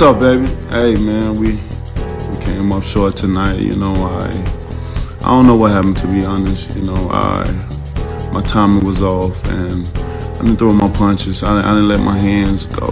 What's up, baby? Hey, man, we came up short tonight. You know, I don't know what happened, to be honest. You know, my timing was off, and I didn't throw my punches. I didn't let my hands go.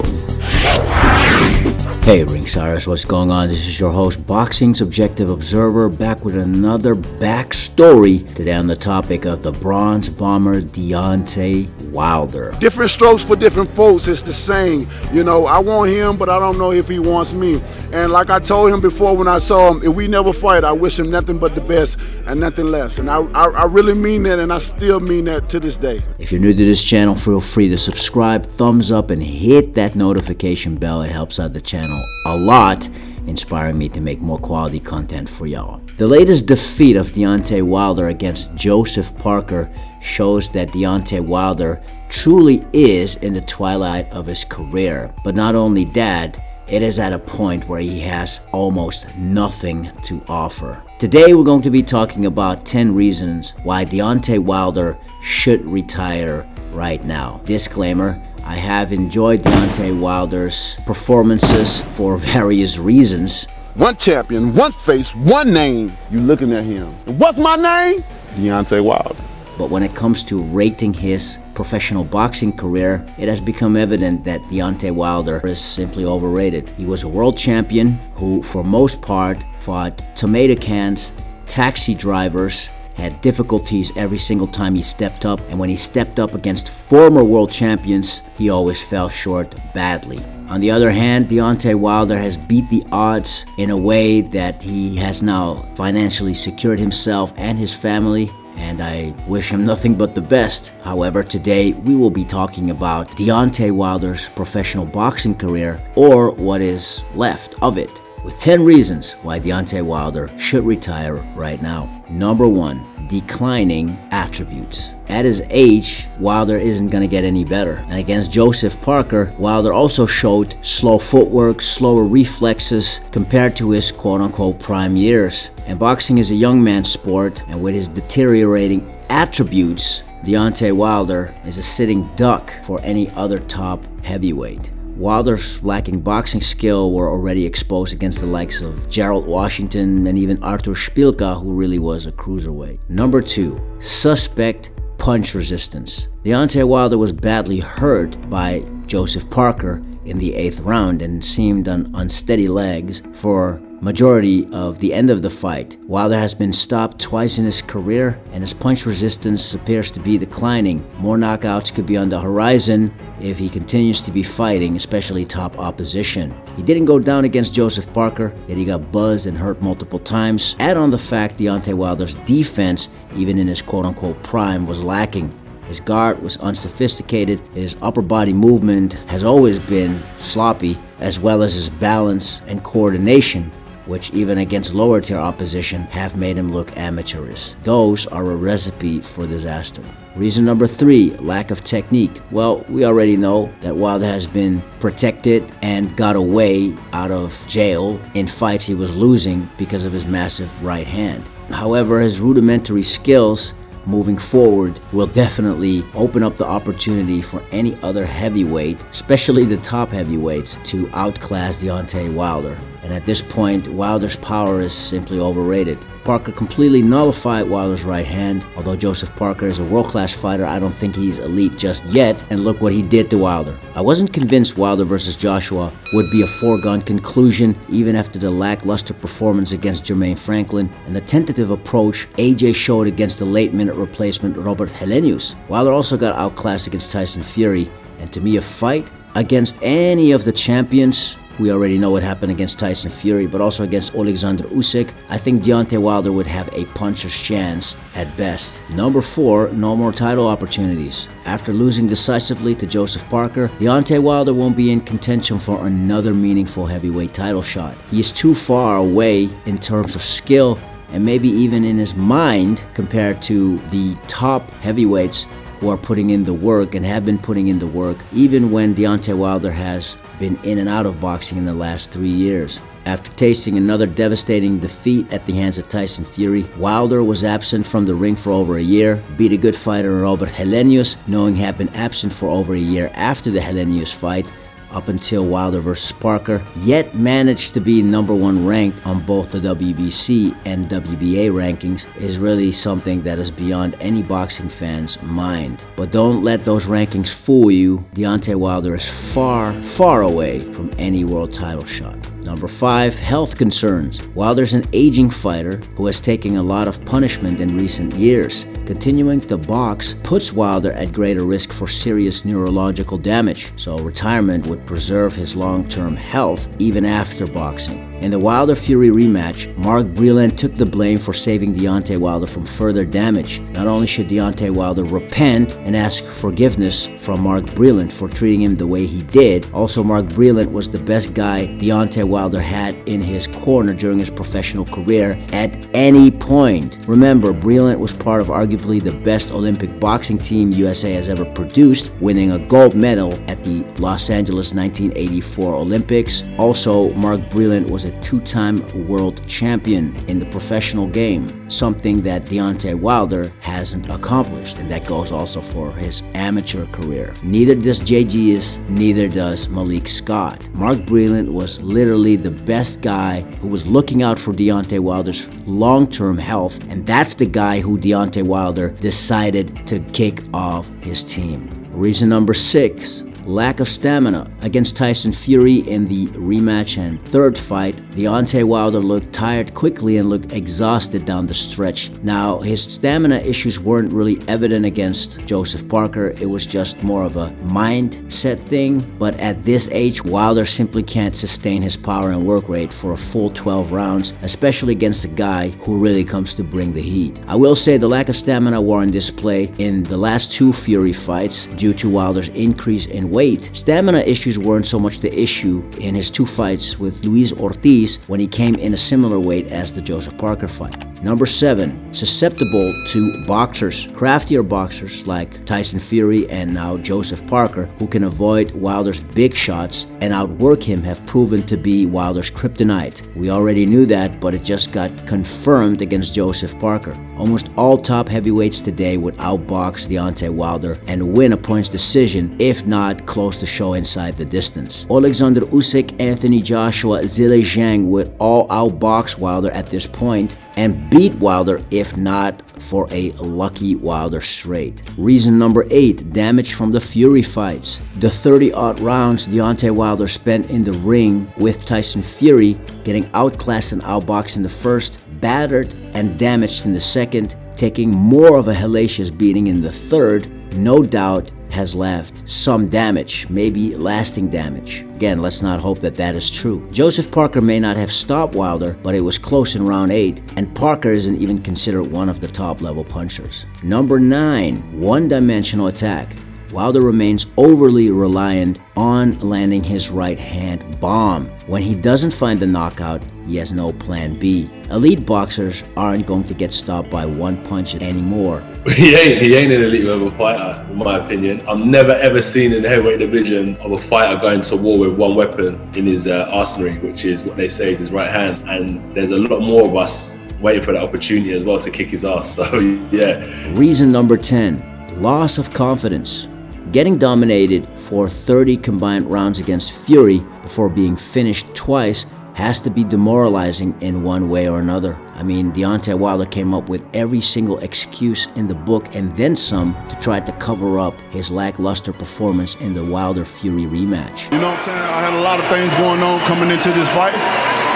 Hey Ringsiders, what's going on? This is your host, Boxing's Objective Observer, back with another backstory today on the topic of the bronze bomber Deontay Wilder. Different strokes for different folks, it's the same. You know, I want him, but I don't know if he wants me. And like I told him before when I saw him, if we never fight, I wish him nothing but the best and nothing less. And I really mean that, and I still mean that to this day. If you're new to this channel, feel free to subscribe, thumbs up, and hit that notification bell. It helps out the channel a lot, inspiring me to make more quality content for y'all. The latest defeat of Deontay Wilder against Joseph Parker shows that Deontay Wilder truly is in the twilight of his career. But not only that, it is at a point where he has almost nothing to offer. Today we're going to be talking about 10 reasons why Deontay Wilder should retire right now. Disclaimer, I have enjoyed Deontay Wilder's performances for various reasons. One champion, one face, one name. You looking at him. And what's my name? Deontay Wilder. But when it comes to rating his professional boxing career, it has become evident that Deontay Wilder is simply overrated. He was a world champion who, for most part, fought tomato cans, taxi drivers, had difficulties every single time he stepped up, and when he stepped up against former world champions, he always fell short badly. On the other hand, Deontay Wilder has beat the odds in a way that he has now financially secured himself and his family, and I wish him nothing but the best. However, today we will be talking about Deontay Wilder's professional boxing career, or what is left of it, with 10 reasons why Deontay Wilder should retire right now. Number 1, declining attributes. At his age, Wilder isn't going to get any better. And against Joseph Parker, Wilder also showed slow footwork, slower reflexes compared to his quote-unquote prime years. And boxing is a young man's sport, and with his deteriorating attributes, Deontay Wilder is a sitting duck for any other top heavyweight. Wilder's lacking boxing skill were already exposed against the likes of Gerald Washington and even Artur Szpilka, who really was a cruiserweight. Number 2, suspect punch resistance. Deontay Wilder was badly hurt by Joseph Parker in the 8th round and seemed on unsteady legs for majority of the end of the fight. Wilder has been stopped twice in his career, and his punch resistance appears to be declining. More knockouts could be on the horizon if he continues to be fighting, especially top opposition. He didn't go down against Joseph Parker, yet he got buzzed and hurt multiple times. Add on the fact Deontay Wilder's defense, even in his quote-unquote prime, was lacking. His guard was unsophisticated, his upper body movement has always been sloppy, as well as his balance and coordination, which even against lower tier opposition have made him look amateurish. Those are a recipe for disaster. Reason number 3, lack of technique. Well, we already know that Wilder has been protected and got away out of jail in fights he was losing because of his massive right hand. However, his rudimentary skills moving forward will definitely open up the opportunity for any other heavyweight, especially the top heavyweights, to outclass Deontay Wilder. And at this point, Wilder's power is simply overrated. Parker completely nullified Wilder's right hand. Although Joseph Parker is a world-class fighter, I don't think he's elite just yet, and look what he did to Wilder. I wasn't convinced Wilder versus Joshua would be a foregone conclusion, even after the lackluster performance against Jermaine Franklin and the tentative approach AJ showed against the late-minute replacement Robert Helenius. Wilder also got outclassed against Tyson Fury, and to me, a fight against any of the champions, we already know what happened against Tyson Fury, but also against Alexander Usyk, I think Deontay Wilder would have a puncher's chance at best. Number 4, no more title opportunities. After losing decisively to Joseph Parker, Deontay Wilder won't be in contention for another meaningful heavyweight title shot. He is too far away in terms of skill and maybe even in his mind compared to the top heavyweights who are putting in the work and have been putting in the work, even when Deontay Wilder has been in and out of boxing in the last 3 years. After tasting another devastating defeat at the hands of Tyson Fury, Wilder was absent from the ring for over a year, beat a good fighter Robert Helenius, knowing he had been absent for over a year after the Helenius fight, up until Wilder versus Parker, yet managed to be #1 ranked on both the WBC and WBA rankings, is really something that is beyond any boxing fan's mind. But don't let those rankings fool you. Deontay Wilder is far, far away from any world title shot. Number 5, health concerns. Wilder's an aging fighter who has taken a lot of punishment in recent years. Continuing to box puts Wilder at greater risk for serious neurological damage, so retirement would preserve his long-term health even after boxing. In the Wilder-Fury rematch, Mark Breland took the blame for saving Deontay Wilder from further damage. Not only should Deontay Wilder repent and ask forgiveness from Mark Breland for treating him the way he did, also Mark Breland was the best guy Deontay Wilder had in his corner during his professional career at any point. Remember, Breland was part of arguably the best Olympic boxing team USA has ever produced, winning a gold medal at the Los Angeles 1984 Olympics. Also, Mark Breland was a 2-time world champion in the professional game, something that Deontay Wilder hasn't accomplished, and that goes also for his amateur career. Neither does Jay Gius, neither does Malik Scott. Mark Breland was literally the best guy who was looking out for Deontay Wilder's long-term health, and that's the guy who Deontay Wilder decided to kick off his team. Reason number 6, lack of stamina. Against Tyson Fury in the rematch and third fight, Deontay Wilder looked tired quickly and looked exhausted down the stretch. Now, his stamina issues weren't really evident against Joseph Parker. It was just more of a mindset thing. But at this age, Wilder simply can't sustain his power and work rate for a full 12 rounds, especially against a guy who really comes to bring the heat. I will say the lack of stamina were on display in the last 2 Fury fights due to Wilder's increase in weight. Stamina issues weren't so much the issue in his 2 fights with Luis Ortiz when he came in a similar weight as the Joseph Parker fight. Number 7, susceptible to boxers. Craftier boxers like Tyson Fury and now Joseph Parker, who can avoid Wilder's big shots and outwork him, have proven to be Wilder's kryptonite. We already knew that, but it just got confirmed against Joseph Parker. Almost all top heavyweights today would outbox Deontay Wilder and win a points decision, if not close to show inside the distance. Alexander Usyk, Anthony Joshua, Zhilei Zhang would all outbox Wilder at this point and beat Wilder, if not for a lucky Wilder straight. Reason number 8, damage from the Fury fights. The 30-odd rounds Deontay Wilder spent in the ring with Tyson Fury, getting outclassed and outboxed in the first, battered and damaged in the second, taking more of a hellacious beating in the third, no doubt has left some damage, maybe lasting damage. Again, let's not hope that that is true. Joseph Parker may not have stopped Wilder, but it was close in round 8, and Parker isn't even considered one of the top-level punchers. Number 9, one-dimensional attack. Wilder remains overly reliant on landing his right-hand bomb. When he doesn't find the knockout, he has no plan B. Elite boxers aren't going to get stopped by one punch anymore. He ain't an elite level fighter, in my opinion. I've never ever seen in the heavyweight division of a fighter going to war with one weapon in his arsenal, which is what they say is his right hand. And there's a lot more of us waiting for that opportunity as well to kick his ass. So yeah. Reason number 10, loss of confidence. Getting dominated for 30 combined rounds against Fury before being finished twice has to be demoralizing in one way or another. I mean, Deontay Wilder came up with every single excuse in the book and then some to try to cover up his lackluster performance in the Wilder-Fury rematch. You know what I'm saying? I had a lot of things going on coming into this fight,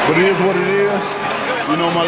but it is what it is. You know, my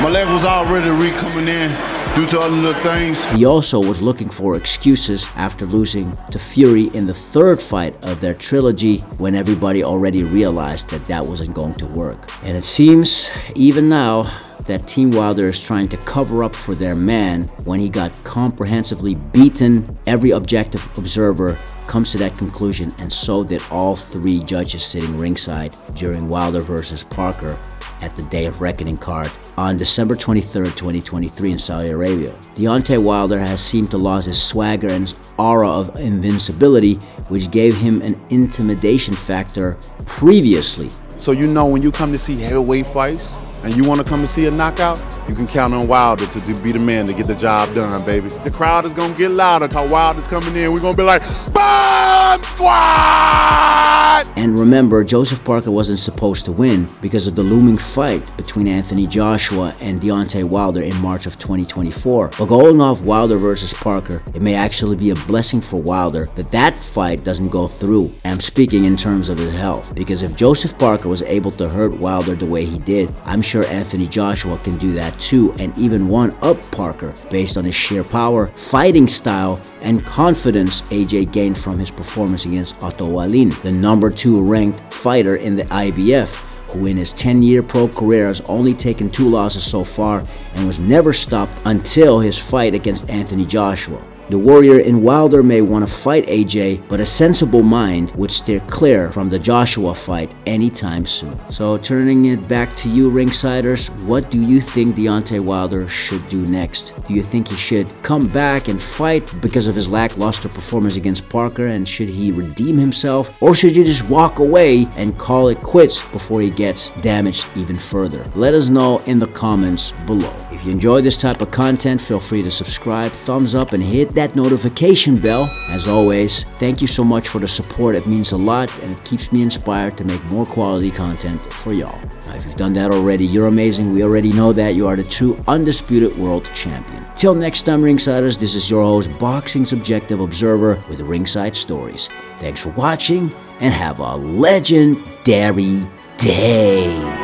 leg was already coming in due to other little things. He also was looking for excuses after losing to Fury in the third fight of their trilogy, when everybody already realized that that wasn't going to work. And it seems, even now, that Team Wilder is trying to cover up for their man when he got comprehensively beaten. Every objective observer comes to that conclusion, and so did all 3 judges sitting ringside during Wilder versus Parker at the Day of Reckoning card on December 23rd, 2023 in Saudi Arabia. Deontay Wilder has seemed to lose his swagger and his aura of invincibility, which gave him an intimidation factor previously. So you know, when you come to see heavyweight fights and you want to come to see a knockout, you can count on Wilder to be the man to get the job done, baby. The crowd is gonna get louder because Wilder's coming in. We're gonna be like, Bomb Squad! And remember, Joseph Parker wasn't supposed to win because of the looming fight between Anthony Joshua and Deontay Wilder in March of 2024. But going off Wilder versus Parker, it may actually be a blessing for Wilder that fight doesn't go through. I'm speaking in terms of his health, because if Joseph Parker was able to hurt Wilder the way he did, I'm sure Anthony Joshua can do that too, and even one-up Parker based on his sheer power, fighting style, and confidence AJ gained from his performance against Otto Wallin, the #2 ranked fighter in the IBF, who in his 10-year pro career has only taken 2 losses so far and was never stopped until his fight against Anthony Joshua. The warrior in Wilder may want to fight AJ, but a sensible mind would steer clear from the Joshua fight anytime soon. So turning it back to you, Ringsiders, what do you think Deontay Wilder should do next? Do you think he should come back and fight because of his lackluster performance against Parker, and should he redeem himself? Or should he just walk away and call it quits before he gets damaged even further? Let us know in the comments below. If you enjoy this type of content, feel free to subscribe, thumbs up, and hit that notification bell. As always, thank you so much for the support. It means a lot and it keeps me inspired to make more quality content for y'all. Now, if you've done that already, you're amazing. We already know that you are the true undisputed world champion. Till next time, Ringsiders, this is your host, Boxing's Objective Observer with Ringside Stories. Thanks for watching and have a legendary day.